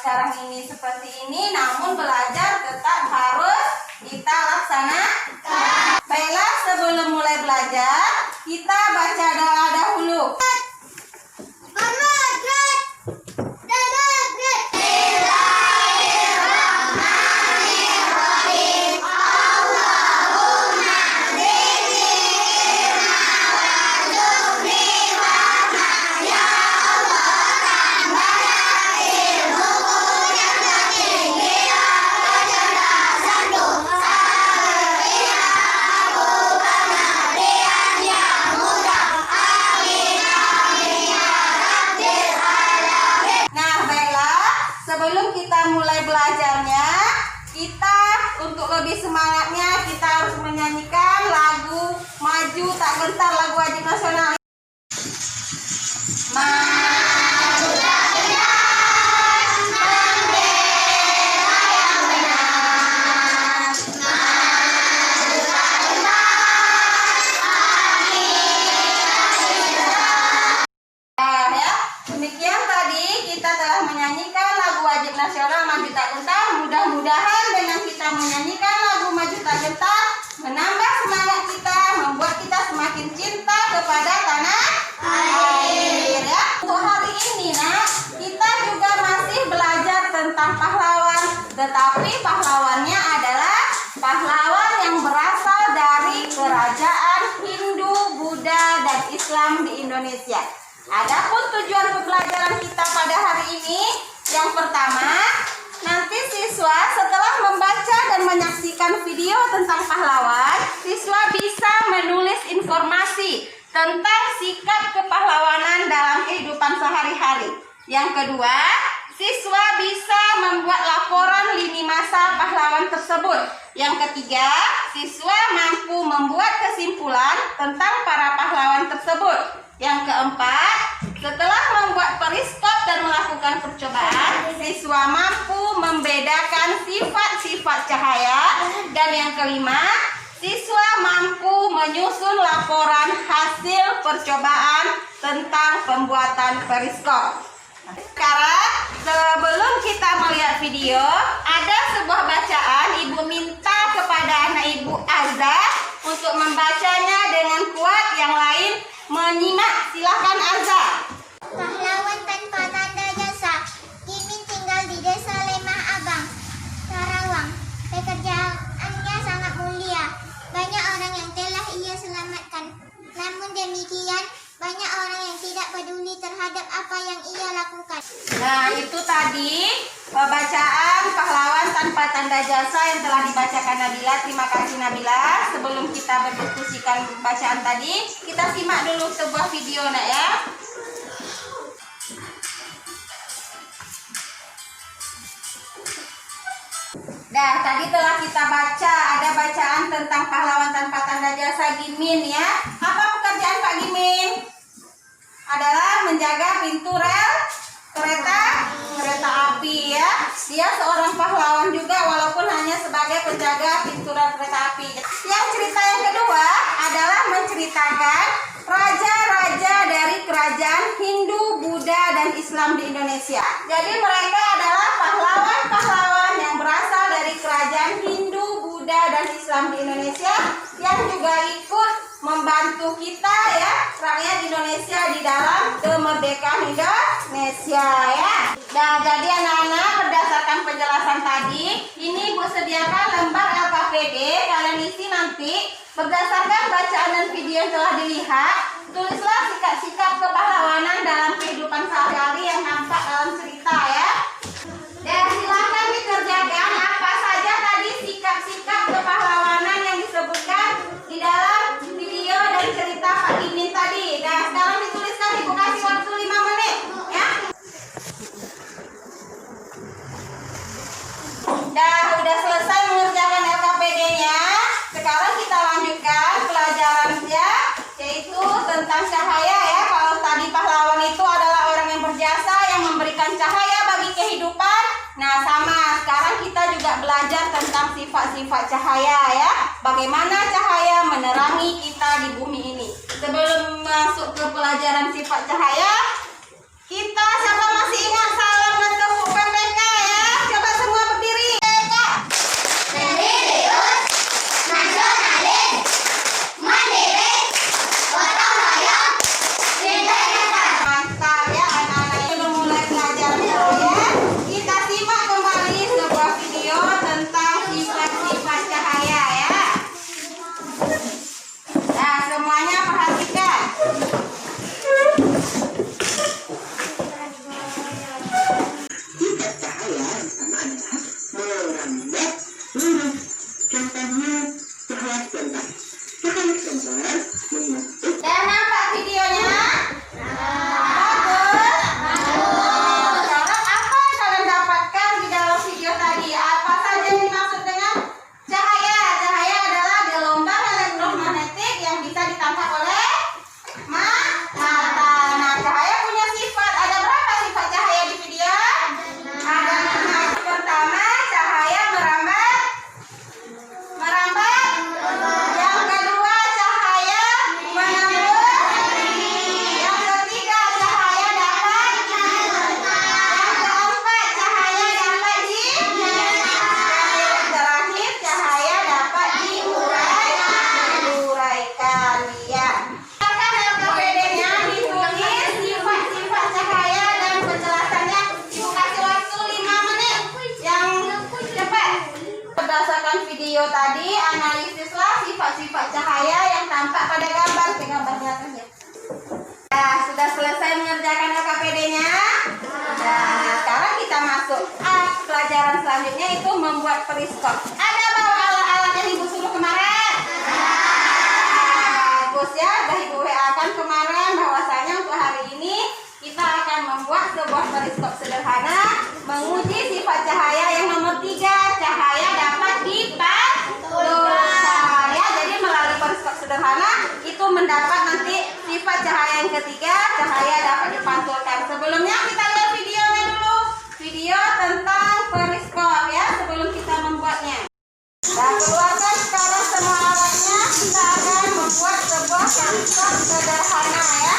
sekarang ini seperti ini, namun belajar tetap harus kita laksanakan. Baiklah, sebelum mulai belajar, kita baca doa dahulu. Sebelum kita mulai belajarnya, kita untuk lebih semangatnya kita harus menyanyikan lagu Maju Tak Gentar, lagu wajib nasional. Maju tak gentar, bendera yang benar. Maju tak gentar, ya. Demikian tadi kita telah menyanyikan wajib nasional Maju Tak Gentar. Mudah-mudahan dengan kita menyanyikan lagu Maju Tak Gentar menambah semangat kita, membuat kita semakin cinta kepada tanah air, ya. Untuk hari ini, nak, kita juga masih belajar tentang pahlawan, tetapi pahlawannya adalah pahlawan yang berasal dari kerajaan Hindu, Buddha, dan Islam di Indonesia. Adapun tujuan pembelajaran kita pada hari ini, yang pertama, nanti siswa setelah membaca dan menyaksikan video tentang pahlawan, siswa bisa menulis informasi tentang sikap kepahlawanan dalam kehidupan sehari-hari. Yang kedua, siswa bisa membuat laporan lini masa pahlawan tersebut. Yang ketiga, siswa mampu membuat kesimpulan tentang para pahlawan tersebut. Yang keempat, setelah membuat periskop dan melakukan percobaan, siswa mampu membedakan sifat-sifat cahaya. Dan yang kelima, siswa mampu menyusun laporan hasil percobaan tentang pembuatan periskop. Sekarang, sebelum kita melihat video, ada sebuah bacaan. Ibu minta kepada anak Ibu Azza untuk membacanya dengan kuat, yang lain menyimak. Silakan Azza. Pahlawan tanpa tanda jasa. Imin tinggal di Desa Lemah Abang, Karawang. Pekerjaannya sangat mulia. Banyak orang yang telah ia selamatkan. Namun demikian, banyak orang yang tidak peduli terhadap apa yang ia lakukan. Nah, itu tadi bacaan pahlawan tanpa tanda jasa yang telah dibacakan Nabila. Terima kasih Nabila. Sebelum kita berdiskusikan bacaan tadi, kita simak dulu sebuah video, nak, ya. Nah, tadi telah kita baca, ada bacaan tentang pahlawan tanpa tanda jasa Gimin, ya. Apa pekerjaan Pak Gimin? Adalah menjaga pintu rel kereta api, ya. Dia seorang pahlawan juga walaupun hanya sebagai penjaga pintu rel kereta api. Yang cerita yang kedua adalah menceritakan raja-raja dari kerajaan Hindu, Buddha, dan Islam di Indonesia. Jadi mereka adalah pahlawan-pahlawan yang berasal dari kerajaan Hindu, Buddha, dan Islam di Indonesia yang juga ikut membantu kita, ya, rakyat Indonesia di dalam kemerdekaan Indonesia, ya. Nah, jadi anak-anak, berdasarkan penjelasan tadi, ini Ibu sediakan lembar LKPD. Kalian isi nanti berdasarkan bacaan dan video yang telah dilihat. Tulislah sikap-sikap kepahlawanan dalam kehidupan sehari-hari yang nampak dalam cerita, ya. Dan silakan dikerjakan apa saja tadi sikap-sikap kepahlawanan yang disebutkan di dalam video dan cerita Pak Gimin tadi. Nah, sekarang dituliskan, Ibu kasih waktu 5 menit, ya. Udah selesai mengerjakan LKPD-nya. Sekarang kita lanjutkan pelajarannya, yaitu tentang cahaya, ya. Kalau tadi pahlawan itu adalah orang yang berjasa, yang memberikan cahaya bagi kehidupan. Nah, sama. Sekarang kita juga belajar tentang sifat-sifat cahaya, ya. Bagaimana cahaya menerangi kita di bumi ini. Sebelum masuk ke pelajaran sifat cahaya, kita siapa masih ingat salam dan tepuk PPK, ya? video tadi, analisislah sifat-sifat cahaya yang tampak pada gambar. Gambarnya aja. Nah, sudah selesai mengerjakan LKPD-nya? Nah, sekarang kita masuk pelajaran selanjutnya, itu membuat periskop. Ada bawa alat-alat yang Ibu suruh kemarin? Bagus ya, udah Ibu WA-kan kemarin bahwasanya untuk hari ini kita akan membuat sebuah periskop sederhana menguji sifat cahaya yang nomor 3. Cahaya dapat dipantulkan. Ya, jadi melalui periskop sederhana itu mendapat nanti sifat cahaya yang ketiga, cahaya dapat dipantulkan. Sebelumnya kita lihat videonya dulu. Video tentang periskop ya, sebelum kita membuatnya. Nah, keluarkan sekarang semua alatnya. Kita akan membuat sebuah periskop sederhana ya.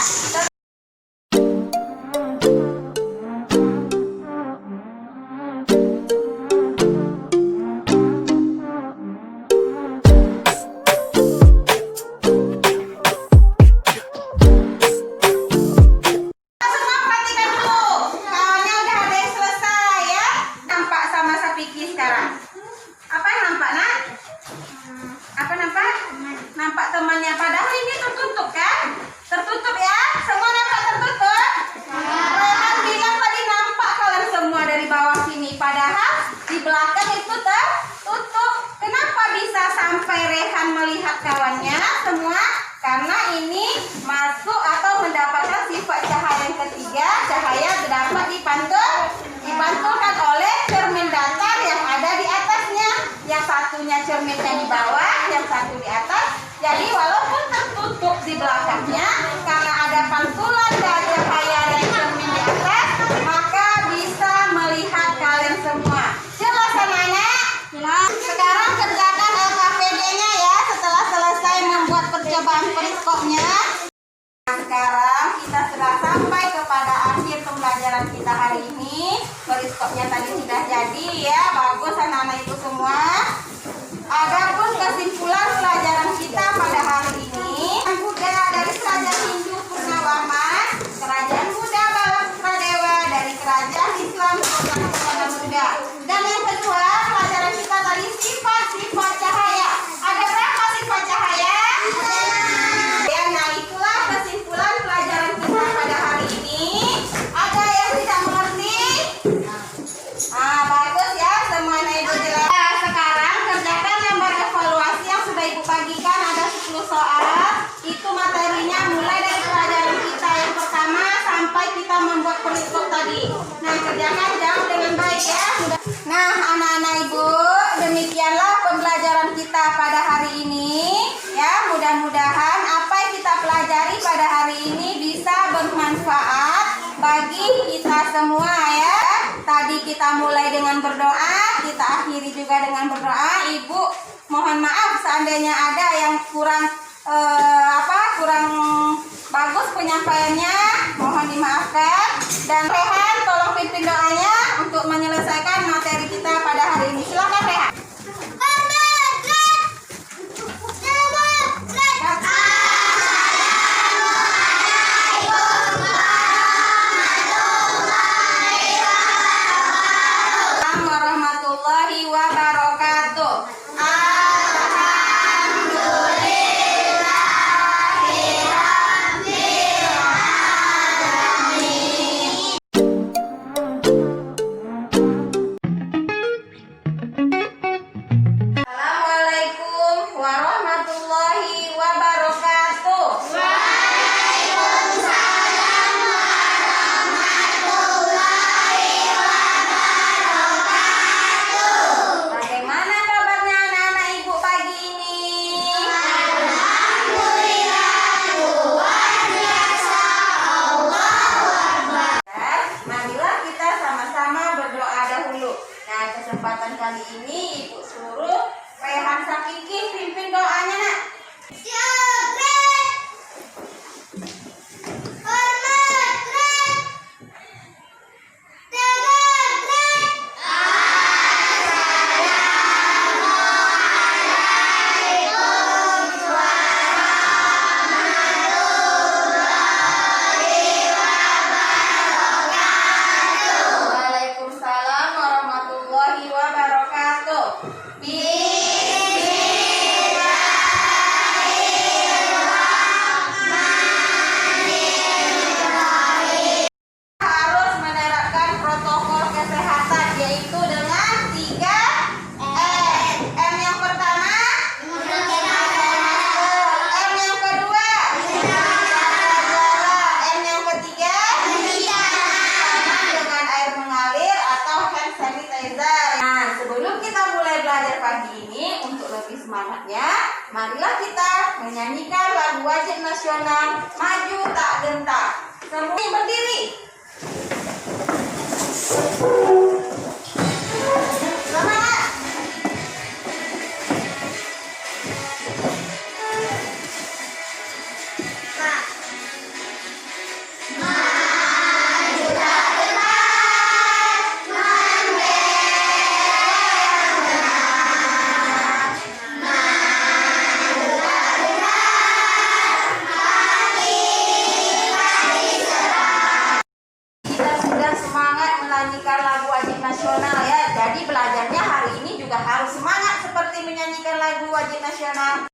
Nampak temannya, padahal ini tertutup kan? Tertutup ya? Semua nampak tertutup? Rehan bilang tadi nampak kalian semua dari bawah sini, padahal di belakang itu tertutup. Kenapa bisa sampai Rehan melihat kawannya semua? Karena ini masuk atau mendapatkan sifat cahaya yang ketiga, cahaya dapat dipantulkan oleh cermin datar yang ada di atasnya. Yang satunya cerminnya di bawah, yang satu di atas. Jadi walaupun tertutup di belakangnya, karena ada pantulan dari cahaya dari cermin di atas, maka bisa melihat kalian semua. Jelas anak-anak? Jelas. Sekarang kerjakan LKPD-nya ya setelah selesai membuat percobaan periskopnya. Sekarang kita sudah sampai kepada akhir pembelajaran kita hari ini. Periskopnya tadi sudah jadi ya, bagus anak-anak itu semua. Adapun kesimpulan pelajaran kita pada hari ini, Buddha dari Kerajaan Hindu Purnawarman, Kerajaan Buddha Balakradewa dari Kerajaan Islam Purnawarman Buddha. Dan yang kedua, pelajaran kita tadi sifat-sifat cahaya. Ada berapa sifat cahaya? Ya, nah itulah kesimpulan pelajaran kita pada hari ini. Ada yang tidak mengerti? Bagus ya, semuanya Ibu jelas. Sekarang kerjakan lembar evaluasi yang sudah Ibu bagikan, ada 10 soal. Itu materinya mulai dari pelajaran kita yang pertama sampai kita membuat periskop tadi. Nah, kerjakan jawab dengan baik ya. Nah, anak-anak Ibu, demikianlah pembelajaran kita pada hari ini. Ya, mudah-mudahan apa yang kita pelajari pada hari ini bisa bermanfaat bagi kita semua ya. Tadi kita mulai dengan berdoa, kita akhiri juga dengan berdoa. Ibu mohon maaf seandainya ada yang kurang bagus penyampaiannya, mohon dimaafkan. Dan Rehan tolong pimpin doanya untuk menyelesaikan materi kita pada hari ini. Silakan Rehan. Warahmatullahi wabarakatuh. Assalamualaikum warahmatullahi wabarakatuh. Waalaikumsalam warahmatullahi wabarakatuh. Bagaimana kabarnya anak-anak Ibu pagi ini? Alhamdulillah, luar biasa. Allahu Akbar. Marilah kita sama-sama berdoa dahulu. Nah, kesempatan kali ini Ibu suruh Rehan Sakiki pimpin doanya nak. Waalaikumsalam warahmatullahi wabarakatuh. semangatnya, marilah kita menyanyikan lagu wajib nasional Maju Tak Gentar. Semua berdiri. Semangat. Menyanyikan lagu wajib nasional ya. Jadi belajarnya hari ini juga harus semangat seperti menyanyikan lagu wajib nasional.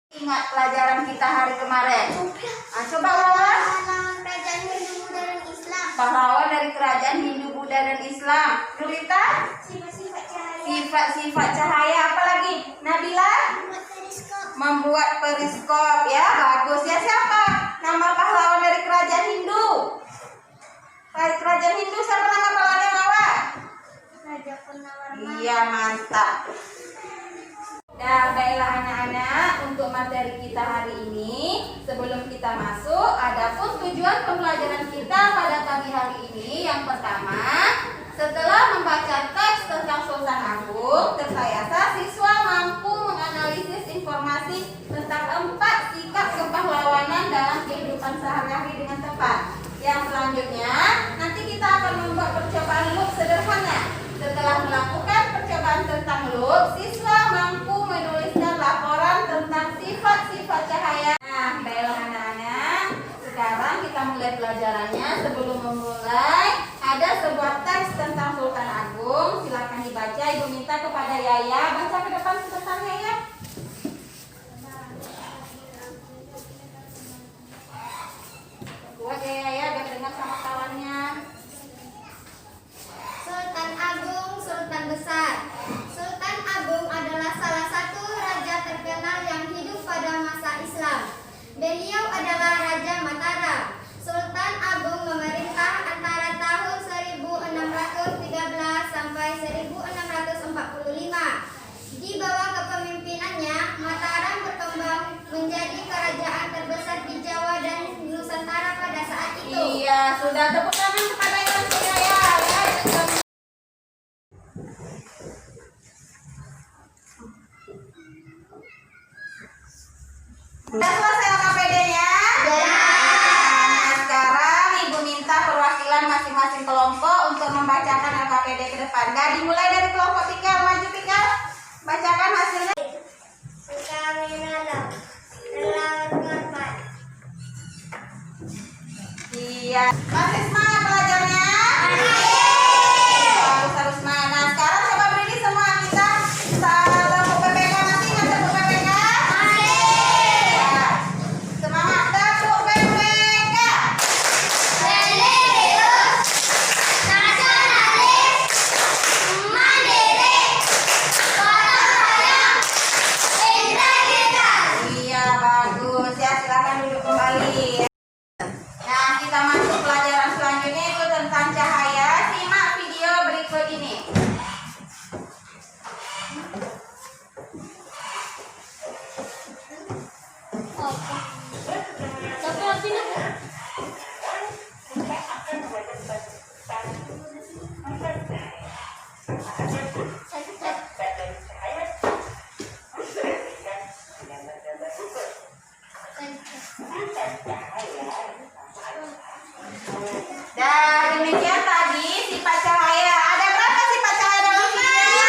Ingat pelajaran kita hari kemarin. Nah, coba lawan. Pahlawan kerajaan Hindu Buddha dan Islam. Pahlawan dari kerajaan Hindu Buddha dan Islam. Nurita? Sifat-sifat cahaya. Sifat-sifat cahaya. Apa lagi? Nabila? Membuat periskop. Membuat periskop ya. Bagus ya. Siapa nama pahlawan dari kerajaan Hindu? Kerajaan Hindu siapa nama pahlawannya Mawar? Raja Purnawarman. Iya, mantap. Nah, baiklah anak-anak, untuk materi kita hari ini, sebelum kita masuk, adapun tujuan pembelajaran kita pada pagi hari ini, yang pertama, setelah membaca teks tentang Sultan Agung, terbiasa siswa mampu menganalisis informasi tentang 4 sikap kepahlawanan dalam kehidupan sehari-hari dengan tepat. Yang selanjutnya, nanti kita akan membuat percobaan loop sederhana. Setelah melakukan percobaan tentang loop, siswa mampu menuliskan laporan tentang sifat-sifat cahaya. Nah, baiklah anak-anak, sekarang kita mulai pelajarannya. Sebelum memulai, ada sebuah teks tentang Sultan Agung. Silakan dibaca. Ibu minta kepada Yaya baca ke depan sebentarnya ya. Buat ya biar dengar sama kawannya. Sultan Agung, Sultan Besar. Sultan Agung adalah salah satu raja terkenal yang hidup pada masa Islam. Beliau adalah Raja Mataram. Sultan Agung memerintah antara tahun 1613 sampai 1645. Di bawah kepemimpinannya, Mataram berkembang menjadi kerajaan terbesar di Jawa dan Nusantara pada saat itu. Iya, sudah tepuk tangan kepada yang sudah ya. Sudah selesai LKPD-nya? Ya. Nah, sekarang Ibu minta perwakilan masing-masing kelompok untuk membacakan LKPD ke depan. Gak dimulai dari kelompok Pikal, maju Pikal. Bacakan hasilnya. Sukarelawan, relawan korban. Iya. Masih semangat belajarnya? Harus semangat. Nah, sekarang coba berdiri semua kita. Tepuk PPK masih ingat tepuk PPK? Ya. Semangat tepuk PPK. Religius, nasionalis, mandiri, gotong royong, integritas. Iya, bagus ya. Silakan duduk kembali. Nah, kita masuk pelajaran selanjutnya itu tentang cahaya. Simak video berikut ini. Dan demikian tadi sifat cahaya. Ada berapa sifat cahaya dalam video?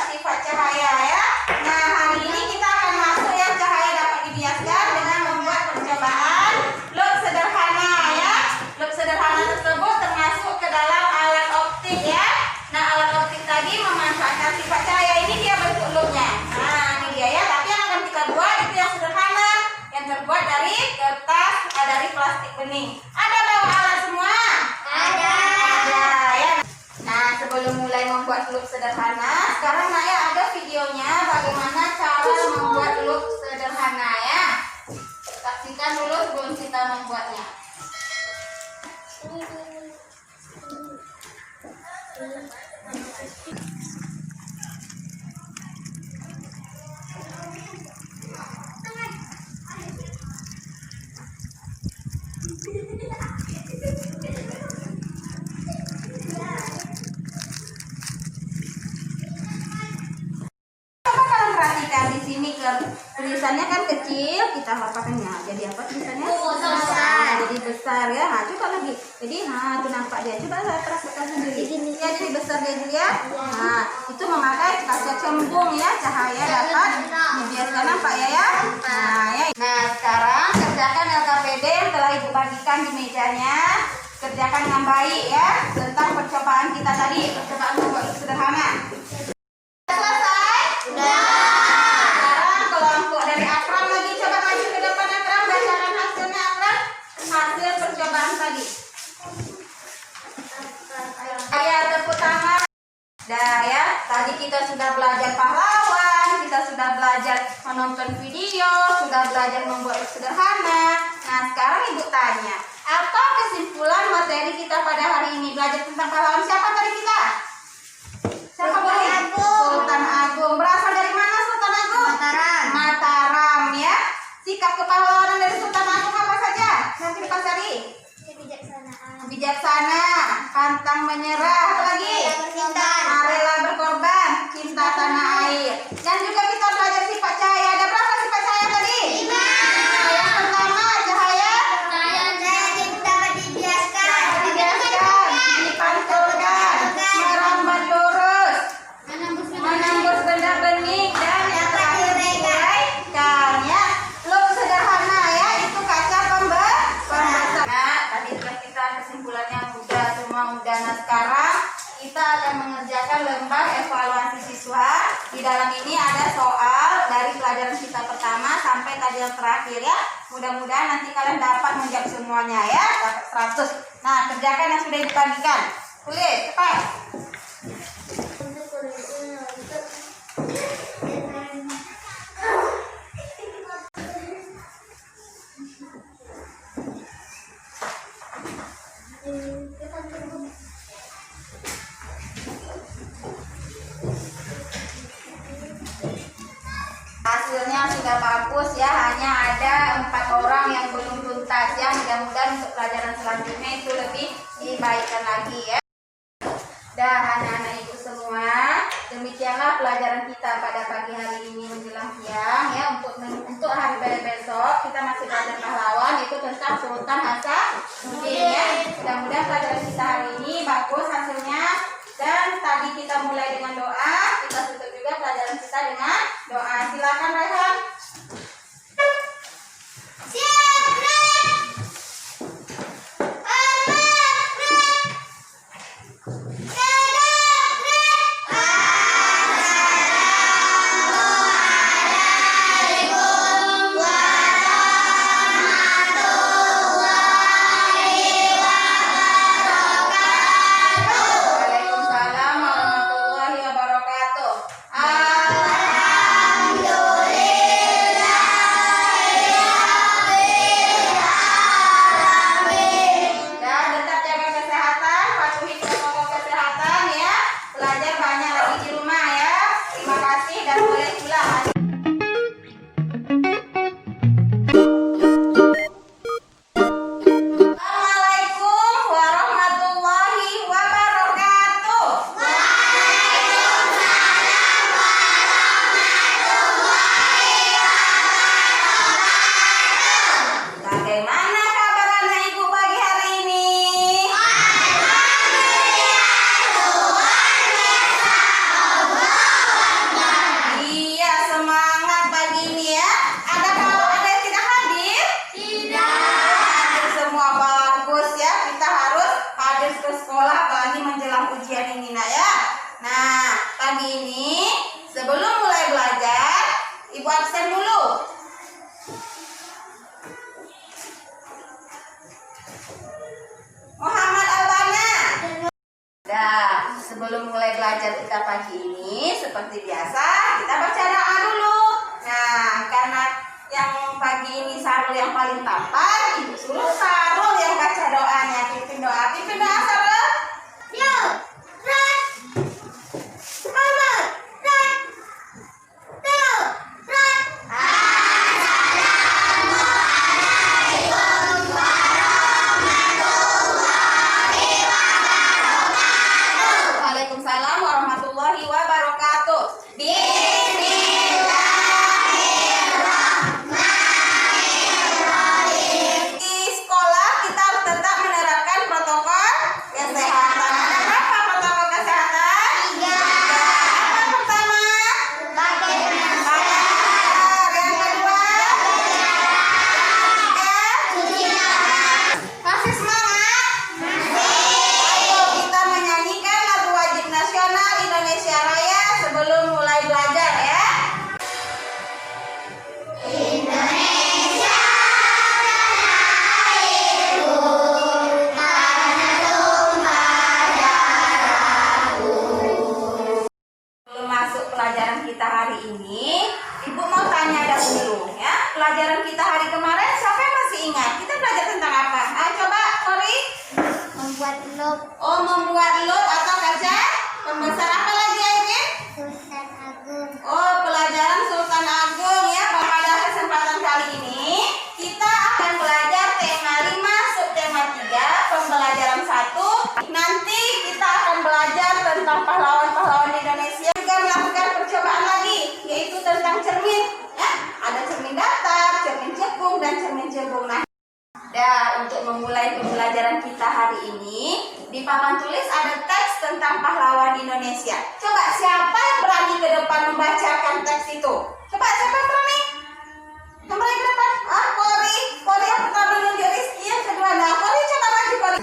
Sifat cahaya ya. Nah, hari ini kita akan masuk yang cahaya dapat dibiaskan dengan membuat percobaan loop sederhana ya. Loop sederhana tersebut termasuk ke dalam alat optik ya. Nah, alat optik tadi memanfaatkan sifat cahaya ini, dia bentuk loopnya. Nah, ini dia ya. Tapi yang akan kita buat itu yang sederhana, yang terbuat dari kertas, dari plastik bening. Ada bawa alat semua? Ada. Ada ya. Nah, sebelum mulai membuat loop sederhana, sekarang Naya ada videonya bagaimana cara membuat loop sederhana. kita membuatnya. Perhatikan di sini tulisannya kan kecil, kita hapuskannya. Jadi apa tulisannya? Besar. Jadi besar ya. Nah, coba lagi. Jadi, itu nampak dia. Coba saya perhatikan sendiri. Ya, jadi besar dia dulu ya. Nah, itu memakai kaca cembung ya, cahaya dapat dibiarkan nampak ya ya. Nah, ya. Nah, sekarang kerjakan LKPD yang telah Ibu bagikan di mejanya. Kerjakan dengan baik ya tentang percobaan kita tadi, percobaan membuat sederhana. Selesai? Sekarang kelompok dari Akram lagi coba maju ke depan Akram, bacakan hasilnya Akram, hasil percobaan tadi. Ayo tepuk tangan. Dah ya, tadi kita sudah belajar pahlawan, kita sudah belajar menonton video, sudah belajar membuat sederhana. Nah sekarang Ibu tanya, apa kesimpulan materi kita pada hari ini? Belajar tentang pahlawan siapa tadi kita? Siapa boleh? Sultan Agung. Berasal dari mana Sultan Agung? Mataram. Mataram ya. Sikap kepahlawanan dari Sultan Agung apa saja? Nanti kita cari. Bijaksana, pantang menyerah, apa lagi? Rela berkorban, cinta tanah air. Dan juga kita belajar sifat cahaya. Ada berapa sifat cahaya tadi? 5. Yang pertama cahaya dipantulkan, merambat lurus, menembus benda bening, dan yang terakhir diuraikan ya. Look sederhana ya, itu kaca pembesar. Nah, tadi sudah kita kesimpulannya mudah, semua mudah. Nah sekarang kita akan mengerjakan lembar evaluasi siswa. Di dalam ini ada soal dari pelajaran kita pertama sampai tadi yang terakhir ya. Mudah-mudahan nanti kalian dapat menjawab semuanya ya, dapat 100. Nah, kerjakan yang sudah dibagikan. Tulis, cepat. Hasilnya sudah bagus ya, hanya ada 4 orang yang belum tuntas ya. Mudah-mudahan untuk pelajaran selanjutnya itu lebih dibaikkan lagi ya. Dah anak-anak ibu semua, demikianlah pelajaran kita pada pagi hari ini menjelang siang ya. Untuk hari besok kita masih belajar pahlawan, itu tentang Sultan Hasanuddin ya. Mudah-mudahan pelajaran kita hari ini bagus hasilnya. Dan tadi kita mulai dengan doa, kita tutup juga pelajaran kita dengan doa. Silakan Raihan. Waalaikumsalam warahmatullahi wabarakatuh. Dan tetap jaga kesehatan, patuhi protokol kesehatan ya. Belajar banyak lagi di rumah ya. Terima kasih dan boleh pulang. Assalamualaikum warahmatullahi wabarakatuh. Bagaimana kabar anak ibu pagi hari ini? Iya, semangat pagi ini ya. Ada yang tidak hadir? Hadir semua, bagus ya. Kita harus hadir ke sekolah apalagi menjelang ujian ini nak ya. Nah, pagi ini sebelum mulai belajar, ibu absen dulu. Muhammad Albana. Dah, sebelum mulai belajar kita pagi ini, seperti biasa, kita baca doa dulu. Nah, karena yang pagi ini Sarul yang paling tampan, Ibu suruh Sarul yang baca doanya. Pimpin doa Sarul. Yuk, rat, Muhammad, rat, tuh, rat. Waalaikumsalam warahmatullahi wabarakatuh. Di sekolah kita harus tetap menerapkan protokol kesehatan. Ada berapa protokol kesehatan? 3. Apa pertama? Pakai masker. Yang kedua? Masih semangat? Ayo kita menyanyikan lagu wajib nasional Indonesia Raya sebelum mulai belajar ya. Sebelum masuk pelajaran kita hari ini, Ibu mau tanya dahulu ya. Pelajaran kita hari kemarin siapa yang masih ingat? Kita belajar tentang apa? Ayo coba, Kori. Membuat loop Oh, membuat lot atau kaca pembesar. Apa lagi, Airin? Sultan Agung. Oh, pelajaran Sultan Agung ya. Pada kesempatan kali ini kita akan belajar tema 5, subtema 3, pembelajaran 1. Nanti kita akan belajar tentang pahlawan-pahlawan Indonesia. Juga melakukan percobaan lagi, yaitu tentang cermin. Ya, ada cermin datar, cermin cekung, dan cermin cembung. Nah, untuk memulai pembelajaran kita hari ini, di papan tulis ada teks tentang pahlawan Indonesia. Coba siapa yang berani ke depan membacakan teks itu? Coba siapa yang berani? Yang berani ke depan? Kori. Kori yang pertama nunjuk Rizky, yang kedua. Nah, Kori coba maju, Kori.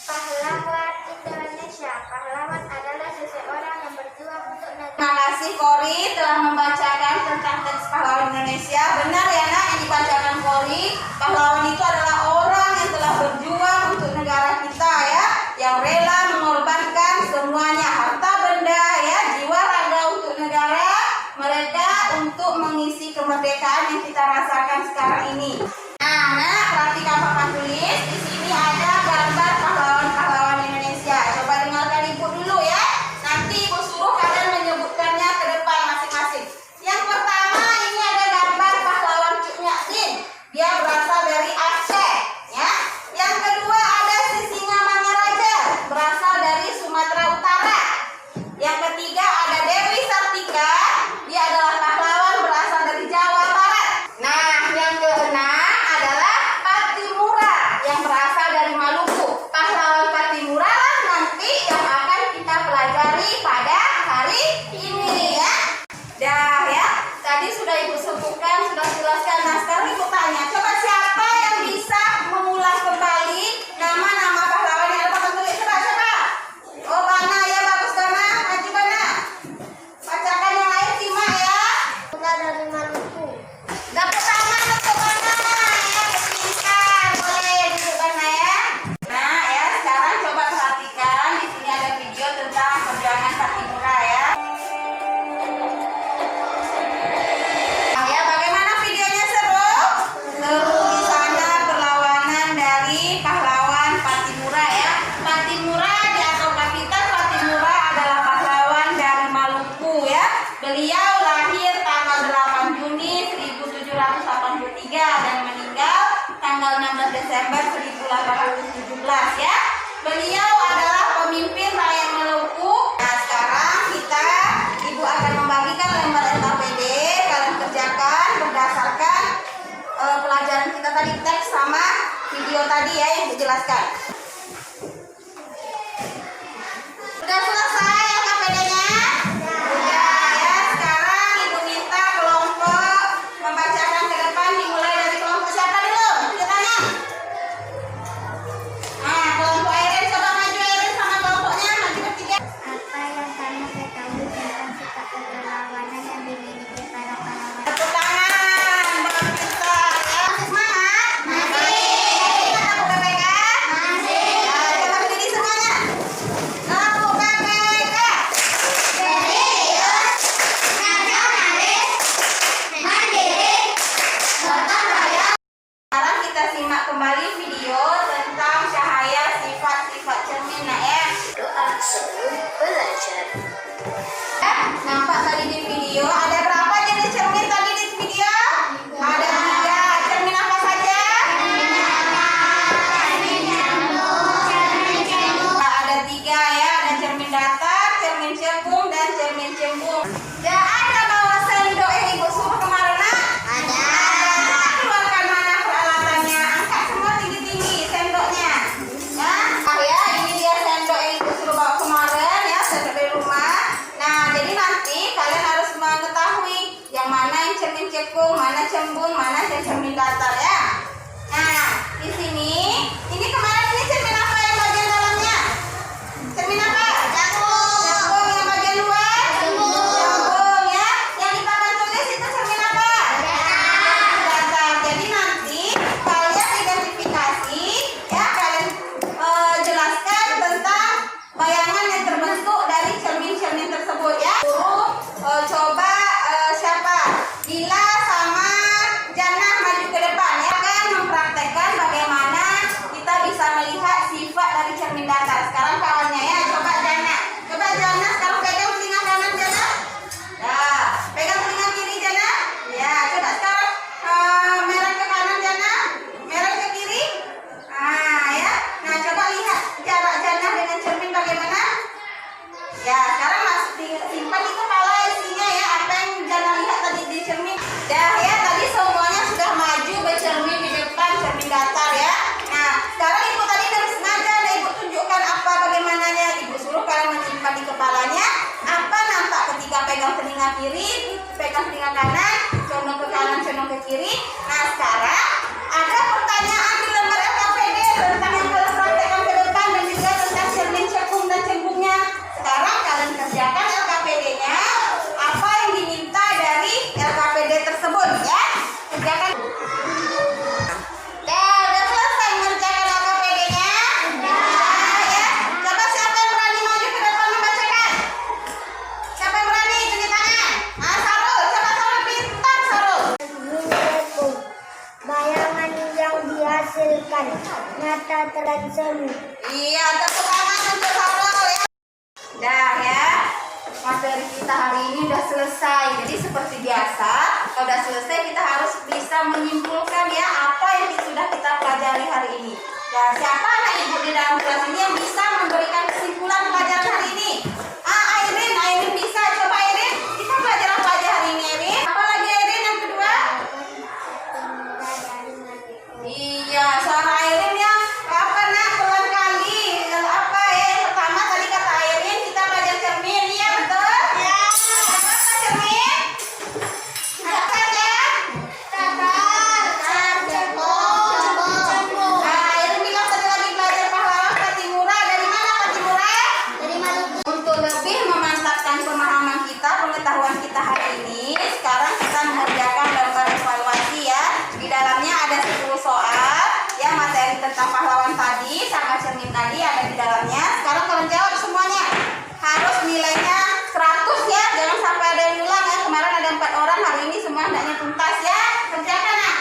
Pahlawan Indonesia. Pahlawan adalah seseorang yang berjuang untuk negara. Terima kasih Kori telah membacakan tentang teks pahlawan Indonesia. Benar ya nak yang dibacakan Kori. Pahlawan itu adalah orang yang telah berjuang untuk negara kita ya, yang rela mengorbankan semuanya, harta benda ya, jiwa raga untuk negara mereka untuk mengisi kemerdekaan yang kita rasakan sekarang ini. Nah, perhatikan papan tulis. Di sini ada gambar pahlawan-pahlawan Indonesia. Coba dengarkan Ibu dulu ya. Nanti Ibu suruh kalian menyebutkannya ke depan masing-masing. Yang pertama ini ada gambar pahlawan Cuk Nyak. Dia berasal dari Aceh ya. Yang kedua ada Sisingamangaraja, berasal dari Sumatera Utara. Yang ketiga ada Dewi Sartika, dia adalah pahlawan berasal dari Jawa Barat. Nah, yang keenam adalah Patimura yang berasal dari Maluku. Pahlawan Patimura lah nanti yang akan kita pelajari pada hari ini ya. Dah ya, tadi sudah Ibu sebutkan, sudah jelaskan. Nah, sekarang Ibu tanya, coba siapa yang bisa mengulang kembali nama-nama pahlawan yang ada papan tulis? Coba. Oh, Bana ya, bagus Bana. Maju Bana. Bacakan yang lain, simak ya. Kita dari Maluku. Tepuk tangan untuk Bana ya, diizinkan. Boleh duduk Bana ya. Nah ya, sekarang coba perhatikan. Di sini ada video tentang perjuangan Patimura ya. Nah ya, bagaimana videonya, seru? Seru. Di sana perlawanan dari pahlawan Patimura ya. Patimura di atau kapital Patimura adalah pahlawan dari Maluku ya. Beliau lahir tanggal 8 Juni 1783 dan meninggal tanggal 16 Desember 1817 ya. Beliau adalah pemimpin rakyat Maluku. Nah, sekarang Ibu akan membagikan lembar LKPD. Kalian kerjakan berdasarkan pelajaran kita tadi, teks sama video tadi ya yang dijelaskan. Sudah selesai LKPD-nya? Sudah ya. Sekarang Ibu minta kelompok membacakan ke depan, dimulai dari kelompok siapa dulu? Tunjuk tangan. Nah, kelompok Erin, coba maju Erin sama kelompoknya, maju bertiga. Apa yang kamu ketahui tentang sikap perlawanan yang dimiliki para pahlawan? Tepuk tangan, bagus kita ya. Masih semangat? Masih. Kita buka PK? Masih. Nah, coba berdiri semuanya. Buka PK. cekung, mana cembung, mana cermin datar ya. Nah, di sini ini kemarin ini cermin apa yang bagian dalamnya? Cermin apa? Jagung. Jagung yang bagian luar? Jagung ya. Yang di papan tulis itu cermin apa? Datar. Jadi nanti kalian identifikasi ya, kalian jelaskan tentang bayangan yang terbentuk dari cermin-cermin tersebut ya. Coba siapa? Dila sama Jannah maju ke depan ya, akan mempraktekkan bagaimana kita bisa melihat sifat dari cermin datar. Sekarang kawannya ya, coba Jannah. Coba Jannah sekarang pegang telinga kanan Jannah. Ya, pegang telinga kiri Jannah. Ya, coba sekarang merah ke kanan Jannah, merah ke kiri. Nah, ya. Nah, coba lihat jarak Jannah dengan cermin bagaimana? Ya, sekarang simpan di kepala isinya ya, apa yang Jannah lihat tadi di cermin. Dah ya, tadi semuanya sudah maju bercermin di depan cermin datar ya. Nah, sekarang ibu tadi dari sengaja ada ibu tunjukkan apa bagaimananya. Ibu suruh kalian menyimpan di kepalanya apa nampak ketika pegang telinga kiri, pegang telinga kanan, condong ke kanan, condong ke kiri. Nah, sekarang ada pertanyaan di lembar LKPD tentang yang kalian praktekkan ke depan dan juga tentang cermin cekung dan cembungnya. Sekarang kalian kerjakan LKPD-nya, apa yang diminta dari LKPD tersebut ya. Kerjakan. Udah selesai mengerjakan LKPD-nya? Udah ya. Coba siapa yang berani maju ke depan membacakan? Siapa yang berani? Tunjuk tangan. Nah, Sarul, coba Sarul, pintar Sarul. Bayangan yang dihasilkan nyata terlaksana. Iya, tepuk tangan untuk Sarul ya. Dah ya, materi kita hari ini udah selesai. Jadi seperti biasa, kalau udah selesai kita harus bisa menyimpulkan ya apa yang sudah kita pelajari hari ini. Dan siapa anak ibu di dalam kelas ini yang bisa memberikan kesimpulan pelajaran hari ini? Airin bisa. Coba Airin, kita belajar apa aja hari ini Airin? Apa lagi Airin yang kedua? Iya, suara Airin ya. Apa nak pelan kali? Apa ya? Yang pertama tadi kata Airin kita belajar cermin, iya betul? Ya. Apa cermin? Ada saja. Cembung. Nah, Airin bilang tadi lagi belajar pahlawan Patimura. Dari mana Patimura? Dari Maluku. Untuk lebih memantapkan pemahaman kita, pengetahuan kita hari ini, sekarang kita mengerjakan lembar evaluasi ya. Di dalamnya ada 10 soal ya, materi tentang pahlawan tadi sama cermin tadi ada di dalamnya. Sekarang kalian jawab semuanya. Harus nilainya 100 ya, jangan sampai ada yang ulang ya. Kemarin ada 4 orang, hari ini semua hendaknya tuntas ya. Kerjakan nak.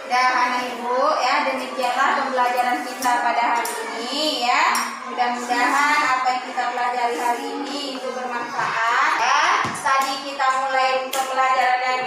Dah anak ibu ya, demikianlah pembelajaran kita pada hari ini ya. Mudah-mudahan apa yang kita pelajari hari ini itu bermanfaat ya. Tadi kita mulai pembelajaran yang